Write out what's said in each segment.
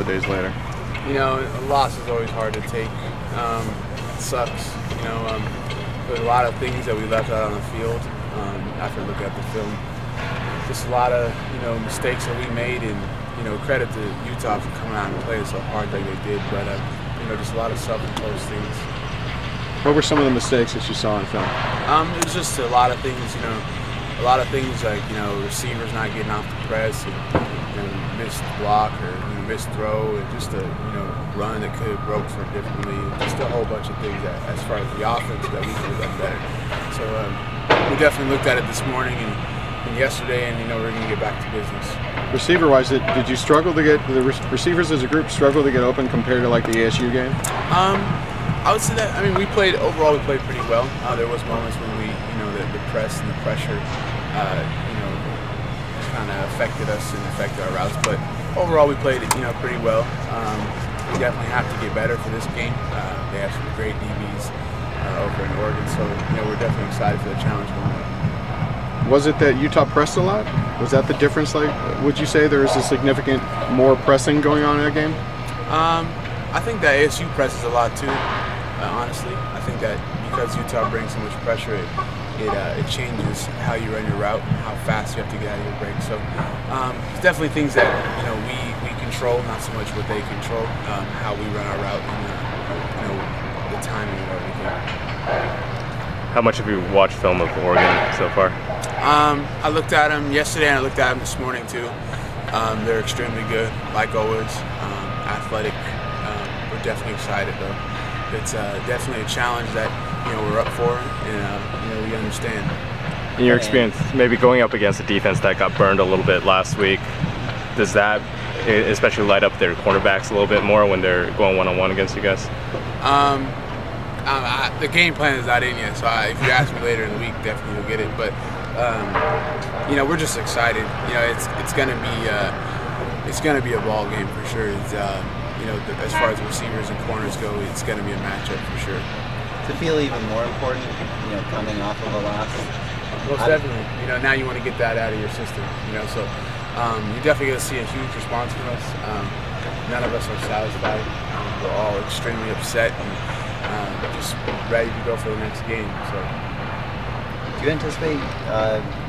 of days later? You know, a loss is always hard to take. It sucks. You know, there's a lot of things that we left out on the field after looking at the film. Just a lot of, mistakes that we made, and, credit to Utah for coming out and playing so hard like they did, but, just a lot of self-imposed things. What were some of the mistakes that you saw in film? It was just a lot of things, like, receivers not getting off the press, and missed block or missed throw, and just a, run that could have broke for differently. Just a whole bunch of things that, as far as the offense, that we could have done better. So we definitely looked at it this morning and yesterday, and we're going to get back to business. Receiver-wise, did you struggle to get the receivers as a group struggle to get open compared to like the ASU game? I would say that overall we played pretty well. There was moments when we the press and the pressure kind of affected us and affected our routes, but overall we played pretty well. We definitely have to get better for this game. They have some great DBs over in Oregon, so we're definitely excited for the challenge going on. Was it that Utah pressed a lot? Was that the difference? Like, would you say there was a significant more pressing going on in that game? I think that ASU presses a lot too. Honestly, I think that because Utah brings so much pressure, it changes how you run your route and how fast you have to get out of your break. So it's definitely things that we control, not so much what they control. How we run our route and the timing of everything. How much have you watched film of Oregon so far? I looked at them yesterday and I looked at them this morning too. They're extremely good, like always. Athletic. We're definitely excited though. It's definitely a challenge that we're up for, and we understand. In your experience, maybe going up against a defense that got burned a little bit last week, does that especially light up their cornerbacks a little bit more when they're going one-on-one against you guys? The game plan is not in yet, so if you ask me later in the week, definitely you'll get it. But we're just excited. It's gonna be a ball game for sure. It's, as far as receivers and corners go, it's gonna be a matchup for sure. To feel even more important, coming off of a loss. Most definitely. Now you want to get that out of your system. So you're definitely gonna see a huge response from us. None of us are satisfied. We're all extremely upset and just ready to go for the next game. So, do you anticipate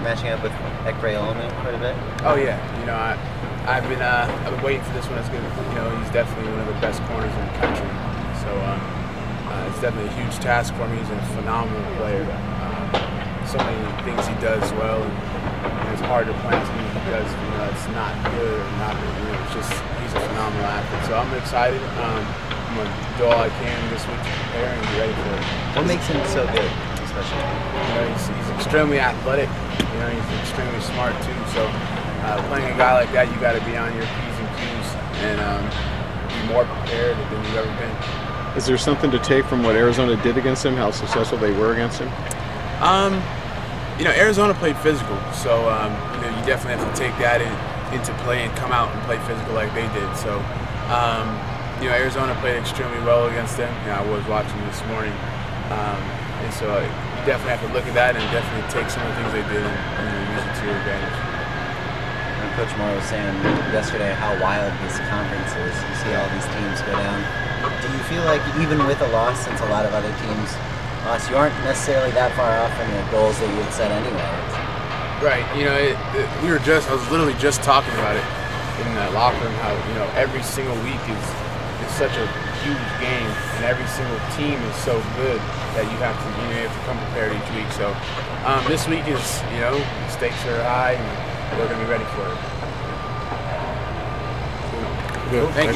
matching up with Ekbre Element quite a bit? Oh yeah, I've been waiting for this one. It's good. He's definitely one of the best corners in the country. So it's definitely a huge task for me. He's a phenomenal player. So many things he does well, and it's hard to plan something he does. It's not good or not. It's just he's a phenomenal athlete. So I'm excited. I'm gonna do all I can this week to prepare and be ready for it. What makes him so good, especially? He's extremely athletic. He's extremely smart too. So playing a guy like that, you got to be on your P's and Q's and be more prepared than you've ever been. Is there something to take from what Arizona did against him? How successful they were against him? Arizona played physical, so you definitely have to take that into play and come out and play physical like they did. So. Arizona played extremely well against them. I was watching this morning, and so you definitely have to look at that and definitely take some of the things they did and use it to your advantage. And Coach Moore was saying yesterday how wild this conference is. You see all these teams go down. Do you feel like even with a loss, since a lot of other teams lost, you aren't necessarily that far off from the goals that you had set anyway? Right. I was literally just talking about it in that locker room. How every single week is such a huge game, and every single team is so good that you have to come prepared each week. So this week is stakes are high, and we're going to be ready for it. Cool. Thank you.